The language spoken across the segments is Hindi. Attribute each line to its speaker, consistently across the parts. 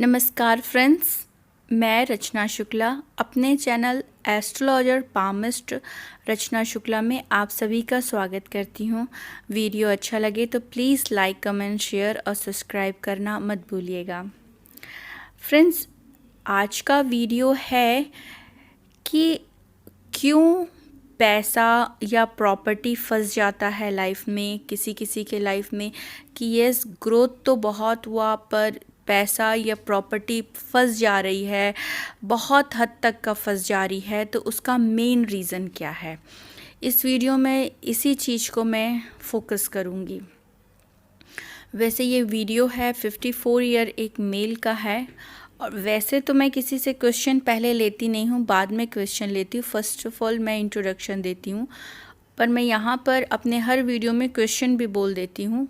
Speaker 1: नमस्कार फ्रेंड्स, मैं रचना शुक्ला अपने चैनल एस्ट्रोलॉजर पामिस्ट रचना शुक्ला में आप सभी का स्वागत करती हूँ। वीडियो अच्छा लगे तो प्लीज़ लाइक, कमेंट, शेयर और सब्सक्राइब करना मत भूलिएगा। फ्रेंड्स, आज का वीडियो है कि क्यों पैसा या प्रॉपर्टी फंस जाता है लाइफ में, किसी किसी के लाइफ में कि यस ग्रोथ तो बहुत हुआ पर पैसा या प्रॉपर्टी फंस जा रही है, बहुत हद तक का फंस जा रही है। तो उसका मेन रीज़न क्या है, इस वीडियो में इसी चीज़ को मैं फोकस करूँगी। वैसे ये वीडियो है 54 ईयर एक मेल का है, और वैसे तो मैं किसी से क्वेश्चन पहले लेती नहीं हूँ, बाद में क्वेश्चन लेती हूँ। फर्स्ट ऑफ ऑल मैं इंट्रोडक्शन देती हूँ, पर मैं यहाँ पर अपने हर वीडियो में क्वेश्चन भी बोल देती हूँ।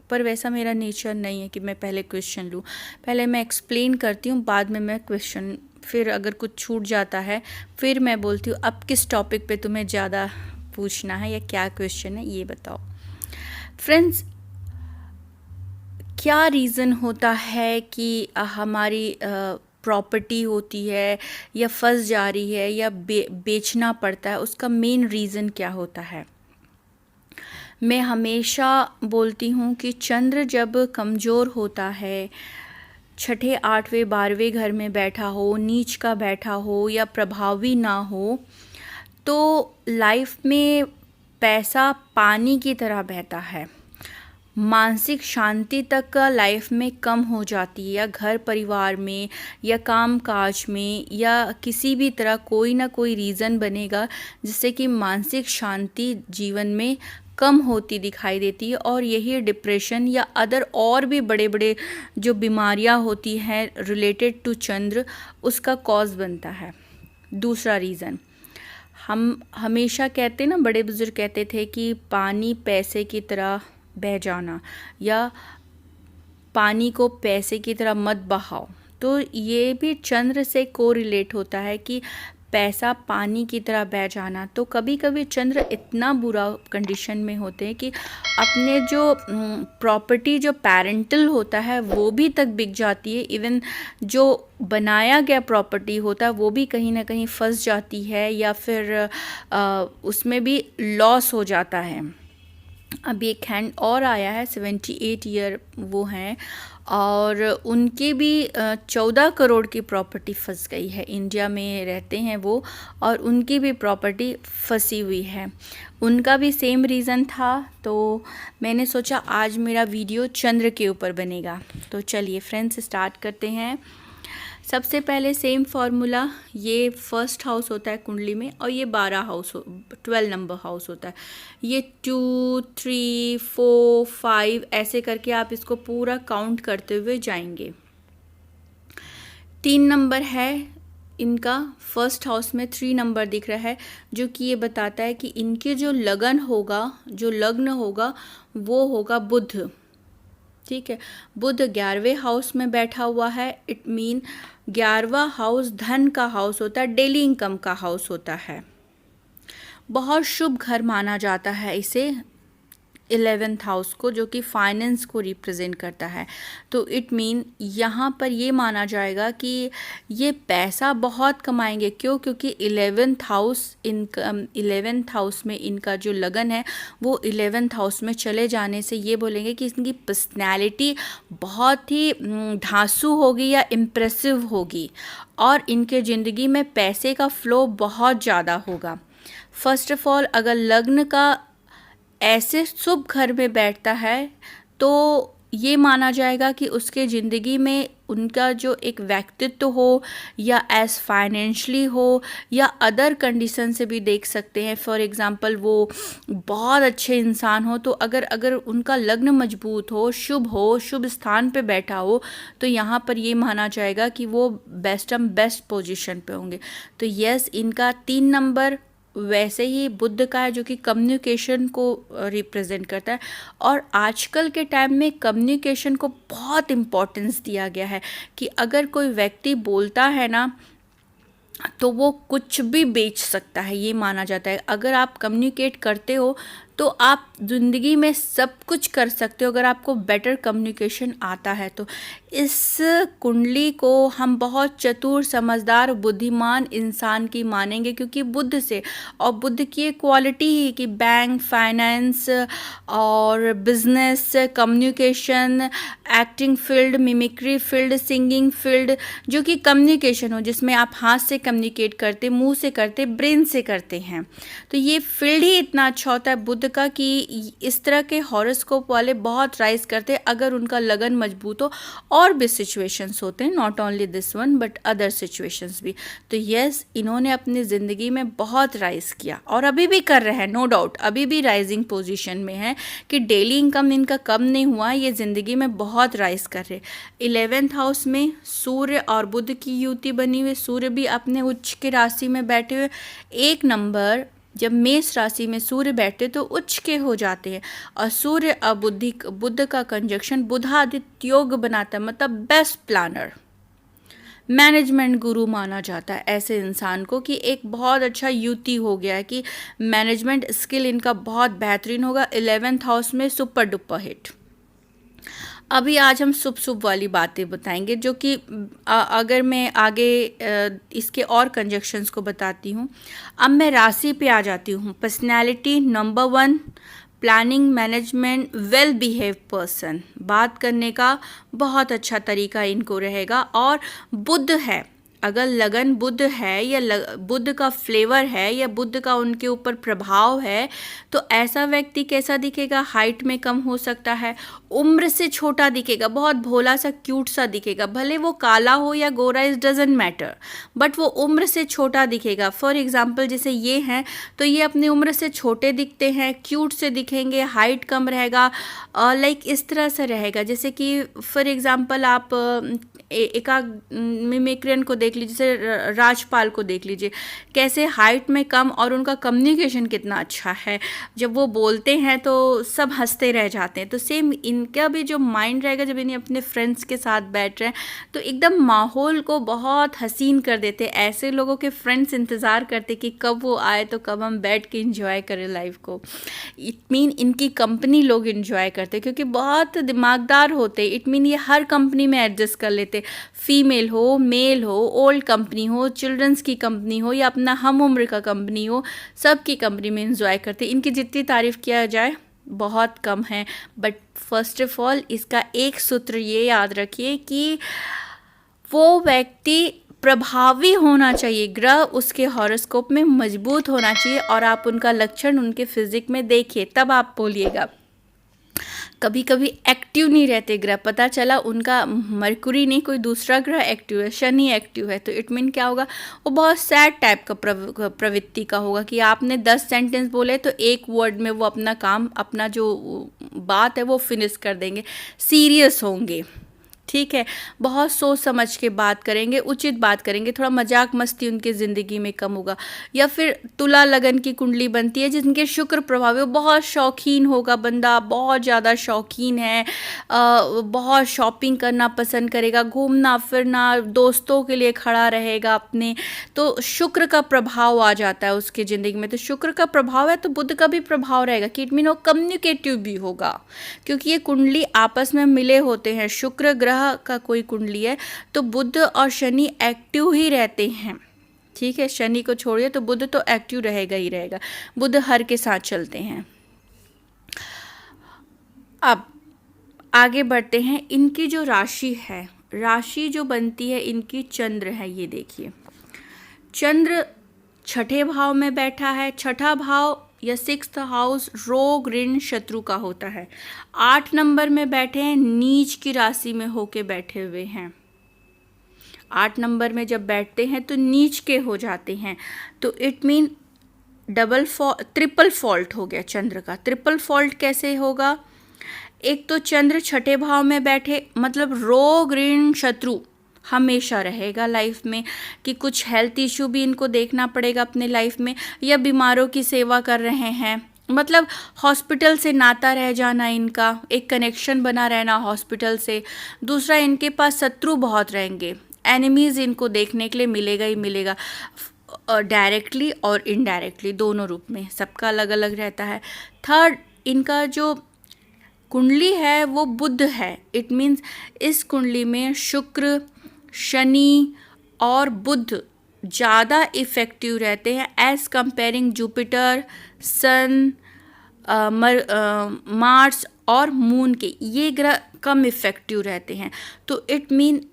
Speaker 1: पर वैसा मेरा नेचर नहीं है कि मैं पहले क्वेश्चन लूँ। पहले मैं एक्सप्लेन करती हूँ, बाद में मैं क्वेश्चन, फिर अगर कुछ छूट जाता है फिर मैं बोलती हूँ अब किस टॉपिक पे तुम्हें ज़्यादा पूछना है या क्या क्वेश्चन है ये बताओ। फ्रेंड्स, क्या रीज़न होता है कि हमारी प्रॉपर्टी होती है या फंस जा रही है या बेचना पड़ता है, उसका मेन रीज़न क्या होता है। मैं हमेशा बोलती हूँ कि चंद्र जब कमज़ोर होता है, छठे, आठवें, 12वें घर में बैठा हो, नीच का बैठा हो या प्रभावी ना हो, तो लाइफ में पैसा पानी की तरह बहता है। मानसिक शांति तक का लाइफ में कम हो जाती है, या घर परिवार में या काम काज में या किसी भी तरह कोई ना कोई रीज़न बनेगा जिससे कि मानसिक शांति जीवन में कम होती दिखाई देती है, और यही डिप्रेशन या अदर और भी बड़े बड़े जो बीमारियां होती हैं रिलेटेड टू चंद्र, उसका कॉज बनता है। दूसरा रीज़न, हम हमेशा कहते ना, बड़े बुजुर्ग कहते थे कि पानी पैसे की तरह बह जाना या पानी को पैसे की तरह मत बहाओ। तो ये भी चंद्र से कोरिलेट होता है कि पैसा पानी की तरह बह जाना। तो कभी कभी चंद्र इतना बुरा कंडीशन में होते हैं कि अपने जो प्रॉपर्टी जो पेरेंटल होता है वो भी तक बिक जाती है। इवन जो बनाया गया प्रॉपर्टी होता है वो भी कहीं ना कहीं फंस जाती है, या फिर उसमें भी लॉस हो जाता है। अभी एक हैंड और आया है, 78 ईयर वो हैं, और उनके भी 14 करोड़ की प्रॉपर्टी फंस गई है। इंडिया में रहते हैं वो, और उनकी भी प्रॉपर्टी फंसी हुई है। उनका भी सेम रीज़न था। तो मैंने सोचा आज मेरा वीडियो चंद्र के ऊपर बनेगा। तो चलिए फ्रेंड्स, स्टार्ट करते हैं। सबसे पहले सेम फार्मूला, ये फर्स्ट हाउस होता है कुंडली में, और ये 12 नंबर हाउस होता है। ये 2, 3, 4, 5 ऐसे करके आप इसको पूरा काउंट करते हुए जाएंगे। 3 नंबर है इनका, फर्स्ट हाउस में 3 नंबर दिख रहा है, जो कि ये बताता है कि इनके जो लग्न होगा वो होगा बुध। ठीक है, बुध 11वें हाउस में बैठा हुआ है। इट मीन 11वां हाउस धन का हाउस होता है, डेली इनकम का हाउस होता है। बहुत शुभ घर माना जाता है इसे, 11th हाउस को, जो कि फाइनेंस को रिप्रेजेंट करता है। तो इट मीन यहाँ पर ये माना जाएगा कि ये पैसा बहुत कमाएंगे। क्योंकि 11th हाउस में इनका जो लगन है वो 11th हाउस में चले जाने से ये बोलेंगे कि इनकी पर्सनैलिटी बहुत ही धांसू होगी या इम्प्रेसिव होगी, और इनके ज़िंदगी में पैसे का फ्लो बहुत ज़्यादा होगा। फर्स्ट ऑफ ऑल, अगर लग्न का ऐसे शुभ घर में बैठता है तो ये माना जाएगा कि उसके ज़िंदगी में उनका जो एक व्यक्तित्व हो, या एज फाइनेंशली हो, या अदर कंडीशन से भी देख सकते हैं। फॉर एग्जांपल, वो बहुत अच्छे इंसान हो, तो अगर उनका लग्न मजबूत हो, शुभ स्थान पे बैठा हो, तो यहाँ पर ये माना जाएगा कि वो बेस्ट पोजीशन पे होंगे। तो यस, इनका 3 नंबर वैसे ही बुध का है, जो कि कम्युनिकेशन को रिप्रेजेंट करता है। और आजकल के टाइम में कम्युनिकेशन को बहुत इम्पोर्टेंस दिया गया है कि अगर कोई व्यक्ति बोलता है ना, तो वो कुछ भी बेच सकता है, ये माना जाता है। अगर आप कम्युनिकेट करते हो तो आप ज़िंदगी में सब कुछ कर सकते हो अगर आपको बेटर कम्युनिकेशन आता है तो। इस कुंडली को हम बहुत चतुर, समझदार, बुद्धिमान इंसान की मानेंगे, क्योंकि बुध से, और बुध की एक क्वालिटी ही कि बैंक, फाइनेंस और business, communication, acting field, mimicry field, singing field, जो कि कम्युनिकेशन हो, जिसमें आप हाथ से कम्युनिकेट करते, मुंह से करते, ब्रेन से करते हैं। तो ये फील्ड ही इतना अच्छा होता है बुध का कि इस तरह के हॉरोस्कोप वाले बहुत राइज करते हैं अगर उनका लगन मजबूत हो। और भी सिचुएशंस होते हैं, not only this one but other situations भी। तो यस, इन्होंने अपनी ज़िंदगी में बहुत राइज किया और अभी भी कर रहे हैं, नो डाउट, अभी भी राइजिंग पोजीशन में है कि डेली इनकम इनका कम नहीं हुआ, ये ज़िंदगी में बहुत राइज कर रहे। 11th हाउस में सूर्य और बुध की युति बनी हुई, सूर्य भी अपने उच्च की राशि में बैठे हुए। एक नंबर, जब मेष राशि में सूर्य बैठते तो उच्च के हो जाते हैं, और सूर्य और बुध का कंजक्शन बुधादित्य योग बनाता है, मतलब बेस्ट प्लानर, मैनेजमेंट गुरु माना जाता है ऐसे इंसान को, कि एक बहुत अच्छा युति हो गया है कि मैनेजमेंट स्किल इनका बहुत बेहतरीन होगा। 11th हाउस में सुपर डुपर हिट। अभी आज हम शुभ शुभ वाली बातें बताएंगे, जो कि अगर मैं आगे इसके और कंजक्शंस को बताती हूँ। अब मैं राशि पे आ जाती हूँ। Personality number 1, planning, management, well behave person, बात करने का बहुत अच्छा तरीका इनको रहेगा। और बुध है, अगर लगन बुध है या बुध का फ्लेवर है या बुध का उनके ऊपर प्रभाव है, तो ऐसा व्यक्ति कैसा दिखेगा? हाइट में कम हो सकता है, उम्र से छोटा दिखेगा, बहुत भोला सा क्यूट सा दिखेगा, भले वो काला हो या गोरा, इज डजेंट मैटर, बट वो उम्र से छोटा दिखेगा। फॉर एग्जाम्पल जैसे ये हैं तो ये अपनी उम्र से छोटे दिखते हैं, क्यूट से दिखेंगे, हाइट कम रहेगा, लाइक इस तरह से रहेगा। जैसे कि फॉर एग्जाम्पल आप एक मिमिक्रियन को देख लीजिए, जैसे राजपाल को देख लीजिए, कैसे हाइट में कम और उनका कम्युनिकेशन कितना अच्छा है, जब वो बोलते हैं तो सब हंसते रह जाते हैं। तो सेम इनका भी जो माइंड रहेगा जब इन्हें अपने फ्रेंड्स के साथ बैठ रहे हैं तो एकदम माहौल को बहुत हसीन कर देते। ऐसे लोगों के फ्रेंड्स इंतज़ार करते कि कब वो आए तो कब हम बैठ के इंजॉय करें लाइफ को। इट मीन इनकी कंपनी लोग इंजॉय करते क्योंकि बहुत दिमागदार होते। इट मीन ये हर कंपनी में एडजस्ट कर लेते, फीमेल हो, मेल हो, ओल्ड कंपनी हो, चिल्ड्रंस की कंपनी हो या अपना हम उम्र का कंपनी हो, सबकी कंपनी में इंजॉय करते। इनकी जितनी तारीफ़ किया जाए बहुत कम है। बट फर्स्ट ऑफ ऑल इसका एक सूत्र ये याद रखिए कि वो व्यक्ति प्रभावी होना चाहिए, ग्रह उसके हॉरोस्कोप में मजबूत होना चाहिए, और आप उनका लक्षण उनके फिजिक में देखिए तब आप बोलिएगा। कभी कभी एक्टिव नहीं रहते ग्रह, पता चला उनका मरकुरी नहीं कोई दूसरा ग्रह एक्टिव है, शनि एक्टिव है, तो इट मीन क्या होगा, वो बहुत सैड टाइप का प्रवृत्ति का होगा कि आपने 10 सेंटेंस बोले तो एक वर्ड में वो अपना काम, अपना जो बात है वो फिनिश कर देंगे, सीरियस होंगे, ठीक है, बहुत सोच समझ के बात करेंगे, उचित बात करेंगे, थोड़ा मजाक मस्ती उनकी ज़िंदगी में कम होगा। या फिर तुला लगन की कुंडली बनती है जिनके शुक्र प्रभाव है, बहुत शौकीन होगा बंदा, बहुत ज़्यादा शौकीन है, बहुत शॉपिंग करना पसंद करेगा, घूमना फिरना, दोस्तों के लिए खड़ा रहेगा अपने, तो शुक्र का प्रभाव आ जाता है उसकी ज़िंदगी में। तो शुक्र का प्रभाव है तो बुध का भी प्रभाव रहेगा कि इट मीन वो कम्युनिकेटिव भी होगा, क्योंकि ये कुंडली आपस में मिले होते हैं। शुक्र ग्रह का कोई कुंडली है तो बुध और शनि एक्टिव ही रहते हैं, ठीक है, शनि को छोड़िए तो बुध तो एक्टिव रहेगा ही रहेगा, बुध हर के साथ चलते हैं। अब आगे बढ़ते हैं। इनकी जो राशि है, राशि जो बनती है इनकी चंद्र है, ये देखिए चंद्र छठे भाव में बैठा है। छठा भाव या 6th हाउस रोग ऋण शत्रु का होता है। 8 नंबर में बैठे हैं, नीच की राशि में होके बैठे हुए हैं। 8 नंबर में जब बैठते हैं तो नीच के हो जाते हैं, तो इट मीन ट्रिपल फॉल्ट हो गया चंद्र का। ट्रिपल फॉल्ट कैसे होगा? एक तो चंद्र छठे भाव में बैठे, मतलब रोग ऋण शत्रु हमेशा रहेगा लाइफ में, कि कुछ हेल्थ इशू भी इनको देखना पड़ेगा अपने लाइफ में, या बीमारों की सेवा कर रहे हैं, मतलब हॉस्पिटल से नाता रह जाना, इनका एक कनेक्शन बना रहना हॉस्पिटल से। दूसरा, इनके पास शत्रु बहुत रहेंगे, एनिमीज़ इनको देखने के लिए मिलेगा ही मिलेगा, डायरेक्टली और इनडायरेक्टली दोनों रूप में, सबका अलग अलग रहता है। थर्ड, इनका जो कुंडली है वो बुध है। इट मीन्स इस कुंडली में शुक्र, शनि और बुध ज़्यादा इफ़ेक्टिव रहते हैं एज कंपेयरिंग जुपिटर, सन, मार्स और मून के। ये ग्रह कम इफ़ेक्टिव रहते हैं, तो इट मीन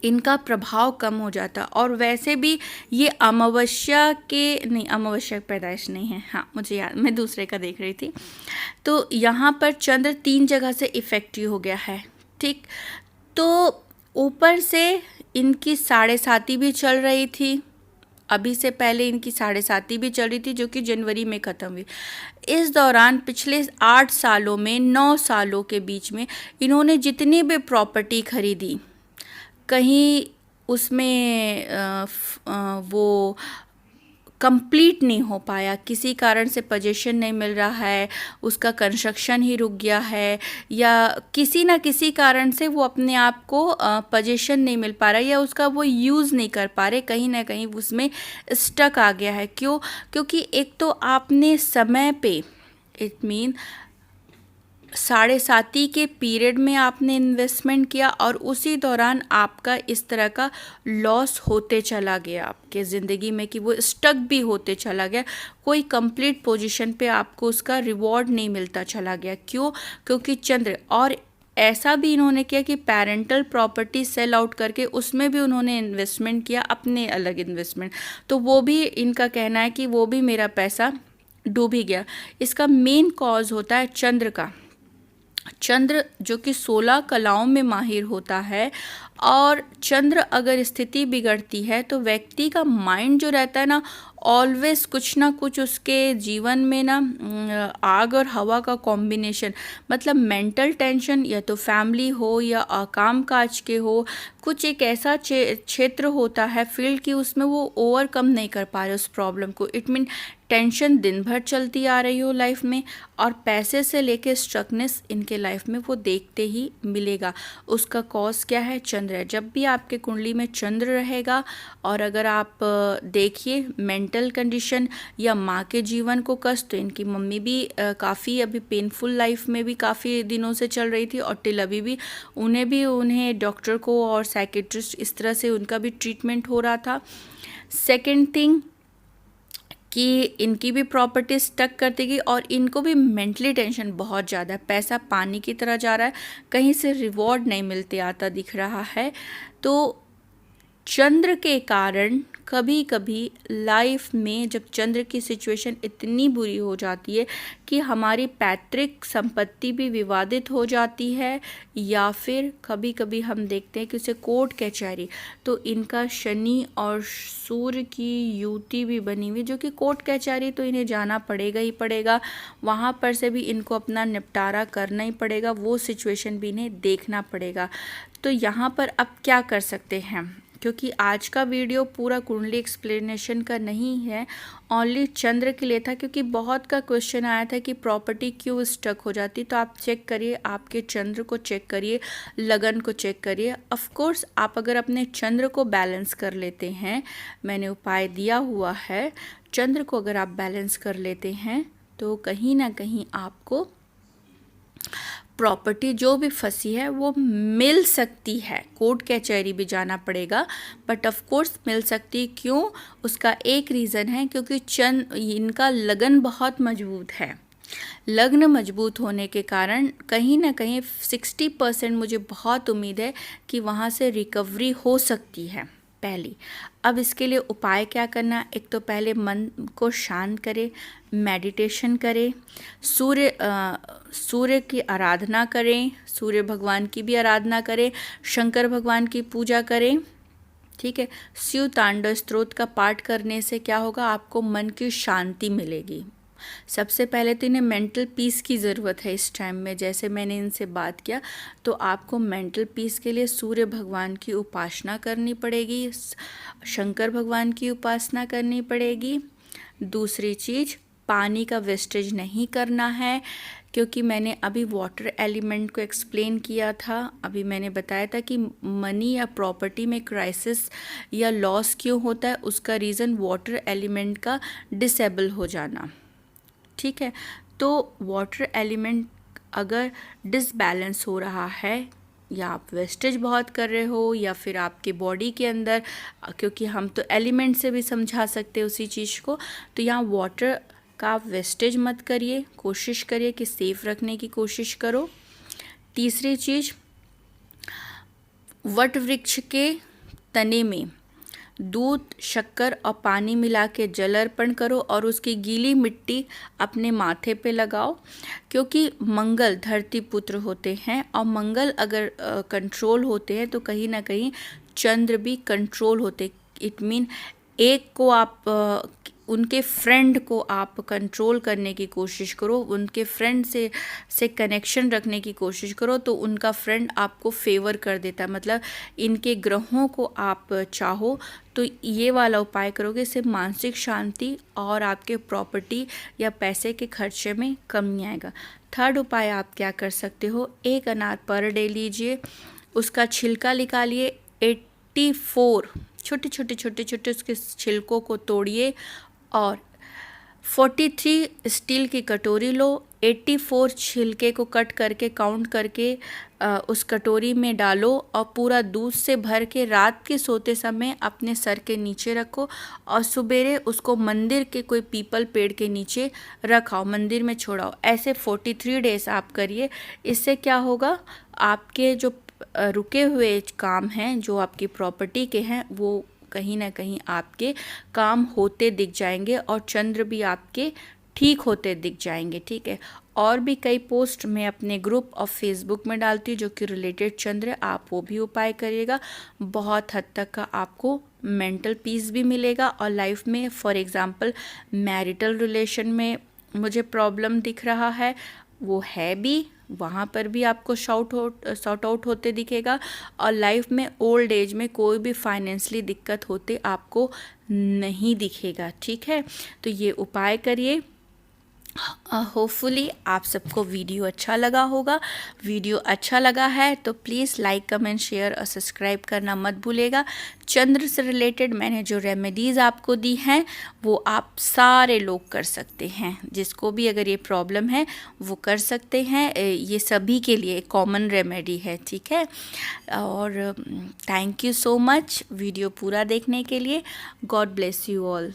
Speaker 1: इनका प्रभाव कम हो जाता। और वैसे भी ये अमावस्या के नहीं, अमावस्या पैदाइश नहीं है, हाँ मुझे याद, मैं दूसरे का देख रही थी। तो यहाँ पर चंद्र 3 जगह से इफ़ेक्टिव हो गया है, ठीक। तो ऊपर से इनकी 7.5 भी चल रही थी, अभी से पहले इनकी 7.5 भी चल रही थी, जो कि जनवरी में ख़त्म हुई। इस दौरान पिछले 8 सालों में, 9 सालों के बीच में इन्होंने जितनी भी प्रॉपर्टी खरीदी, कहीं उसमें वो कंप्लीट नहीं हो पाया, किसी कारण से पोजीशन नहीं मिल रहा है, उसका कंस्ट्रक्शन ही रुक गया है, या किसी ना किसी कारण से वो अपने आप को पोजीशन नहीं मिल पा रहा है, या उसका वो यूज़ नहीं कर पा रहे, कहीं ना कहीं उसमें स्टक आ गया है। क्यों? क्योंकि एक तो आपने समय पे, इट मीन 7.5 के पीरियड में आपने इन्वेस्टमेंट किया और उसी दौरान आपका इस तरह का लॉस होते चला गया आपके ज़िंदगी में, कि वो स्टक भी होते चला गया, कोई कंप्लीट पोजीशन पे आपको उसका रिवॉर्ड नहीं मिलता चला गया। क्यों? क्योंकि चंद्र, और ऐसा भी इन्होंने किया कि पेरेंटल प्रॉपर्टी सेल आउट करके उसमें भी उन्होंने इन्वेस्टमेंट किया, अपने अलग इन्वेस्टमेंट, तो वो भी इनका कहना है कि वो भी मेरा पैसा डूब ही गया। इसका मेन कॉज होता है चंद्र का। चंद्र जो कि 16 कलाओं में माहिर होता है, और चंद्र अगर स्थिति बिगड़ती है तो व्यक्ति का माइंड जो रहता है ना, ऑलवेज कुछ ना कुछ उसके जीवन में ना आग और हवा का कॉम्बिनेशन, मतलब मेंटल टेंशन, या तो फैमिली हो या काम काज के हो, कुछ एक ऐसा क्षेत्र होता है फील्ड की, उसमें वो ओवरकम नहीं कर पा रहे उस प्रॉब्लम को। इट मीन टेंशन दिन भर चलती आ रही हो लाइफ में, और पैसे से लेके स्ट्रकनेस इनके लाइफ में वो देखते ही मिलेगा। उसका कॉज क्या है? चंद्र है। जब भी आपके कुंडली में चंद्र रहेगा, और अगर आप देखिए मेंटल कंडीशन या माँ के जीवन को कष्ट, तो इनकी मम्मी भी काफ़ी अभी पेनफुल लाइफ में भी काफ़ी दिनों से चल रही थी, और टिल अभी भी उन्हें डॉक्टर को और साइकेट्रिस्ट इस तरह से उनका भी ट्रीटमेंट हो रहा था। सेकेंड थिंग कि इनकी भी प्रॉपर्टी स्टक करती गई, और इनको भी मेंटली टेंशन बहुत ज़्यादा है, पैसा पानी की तरह जा रहा है, कहीं से रिवॉर्ड नहीं मिलते आता दिख रहा है। तो चंद्र के कारण कभी कभी लाइफ में जब चंद्र की सिचुएशन इतनी बुरी हो जाती है कि हमारी पैतृक संपत्ति भी विवादित हो जाती है, या फिर कभी कभी हम देखते हैं कि उसे कोर्ट कचहरी, तो इनका शनि और सूर्य की युति भी बनी हुई, जो कि कोर्ट कचहरी तो इन्हें जाना पड़ेगा ही पड़ेगा, वहाँ पर से भी इनको अपना निपटारा करना ही पड़ेगा, वो सिचुएशन भी इन्हें देखना पड़ेगा। तो यहाँ पर अब क्या कर सकते हैं? क्योंकि आज का वीडियो पूरा कुंडली एक्सप्लेनेशन का नहीं है, ओनली चंद्र के लिए था, क्योंकि बहुत का क्वेश्चन आया था कि प्रॉपर्टी क्यों स्टक हो जाती। तो आप चेक करिए, आपके चंद्र को चेक करिए, लगन को चेक करिए। ऑफ कोर्स आप अगर अपने चंद्र को बैलेंस कर लेते हैं, मैंने उपाय दिया हुआ है, चंद्र को अगर आप बैलेंस कर लेते हैं तो कहीं ना कहीं आपको प्रॉपर्टी जो भी फंसी है वो मिल सकती है। कोर्ट कचहरी भी जाना पड़ेगा, बट ऑफ कोर्स मिल सकती है। क्यों? उसका एक रीज़न है, क्योंकि इनका लगन बहुत मजबूत है। लग्न मजबूत होने के कारण कहीं ना कहीं 60% मुझे बहुत उम्मीद है कि वहाँ से रिकवरी हो सकती है पहली। अब इसके लिए उपाय क्या करना? एक तो पहले मन को शांत करें, मेडिटेशन करें, सूर्य की आराधना करें, सूर्य भगवान की भी आराधना करें, शंकर भगवान की पूजा करें, ठीक है। शिव तांडव स्तोत्र का पाठ करने से क्या होगा? आपको मन की शांति मिलेगी। सबसे पहले तो इन्हें मेंटल पीस की ज़रूरत है इस टाइम में। जैसे मैंने इनसे बात किया, तो आपको मेंटल पीस के लिए सूर्य भगवान की उपासना करनी पड़ेगी, शंकर भगवान की उपासना करनी पड़ेगी। दूसरी चीज़, पानी का वेस्टेज नहीं करना है, क्योंकि मैंने अभी वाटर एलिमेंट को एक्सप्लेन किया था। अभी मैंने बताया था कि मनी या प्रॉपर्टी में क्राइसिस या लॉस क्यों होता है, उसका रीज़न वाटर एलिमेंट का डिसेबल हो जाना, ठीक है। तो वाटर एलिमेंट अगर डिसबैलेंस हो रहा है, या आप वेस्टेज बहुत कर रहे हो, या फिर आपके बॉडी के अंदर, क्योंकि हम तो एलिमेंट से भी समझा सकते हैं उसी चीज़ को, तो यहाँ वाटर का आप वेस्टेज मत करिए, कोशिश करिए कि सेफ रखने की कोशिश करो। तीसरी चीज़, वट वृक्ष के तने में दूध, शक्कर और पानी मिला के जल अर्पण करो और उसकी गीली मिट्टी अपने माथे पे लगाओ, क्योंकि मंगल धरती पुत्र होते हैं और मंगल अगर कंट्रोल होते हैं तो कहीं ना कहीं चंद्र भी कंट्रोल होते। इट मीन एक को आप उनके फ्रेंड को आप कंट्रोल करने की कोशिश करो, उनके फ्रेंड से कनेक्शन रखने की कोशिश करो, तो उनका फ्रेंड आपको फेवर कर देता है। मतलब इनके ग्रहों को आप चाहो तो ये वाला उपाय करोगे, इससे मानसिक शांति और आपके प्रॉपर्टी या पैसे के खर्चे में कमी आएगा। थर्ड उपाय आप क्या कर सकते हो, एक अनार पर डे लीजिए, उसका छिलका निकालिए, 84 छोटे छोटे छोटे छोटे उसके छिलकों को तोड़िए और 43 स्टील की कटोरी लो, 84 छिलके को कट करके काउंट करके उस कटोरी में डालो और पूरा दूध से भर के रात के सोते समय अपने सर के नीचे रखो और सवेरे उसको मंदिर के कोई पीपल पेड़ के नीचे रखाओ, मंदिर में छोड़ाओ। ऐसे 43 डेज आप करिए। इससे क्या होगा, आपके जो रुके हुए काम हैं, जो आपकी प्रॉपर्टी के हैं, वो कहीं ना कहीं आपके काम होते दिख जाएंगे और चंद्र भी आपके ठीक होते दिख जाएंगे। ठीक है, और भी कई पोस्ट मैं अपने ग्रुप और फेसबुक में डालती हूँ जो कि रिलेटेड चंद्र है, आप वो भी उपाय करिएगा। बहुत हद तक का आपको मेंटल पीस भी मिलेगा और लाइफ में, फॉर एग्जांपल मैरिटल रिलेशन में मुझे प्रॉब्लम दिख रहा है, वो है भी, वहाँ पर भी आपको सॉर्ट आउट होते दिखेगा और लाइफ में ओल्ड एज में कोई भी फाइनेंशियली दिक्कत होते आपको नहीं दिखेगा। ठीक है, तो ये उपाय करिए। होपफुली आप सबको वीडियो अच्छा लगा होगा। वीडियो अच्छा लगा है तो प्लीज़ लाइक, कमेंट, शेयर और सब्सक्राइब करना मत भूलेगा। चंद्र से रिलेटेड मैंने जो रेमेडीज़ आपको दी हैं वो आप सारे लोग कर सकते हैं, जिसको भी अगर ये प्रॉब्लम है वो कर सकते हैं। ये सभी के लिए कॉमन रेमेडी है। ठीक है, और thank you so much video पूरा देखने के लिए। God bless you all.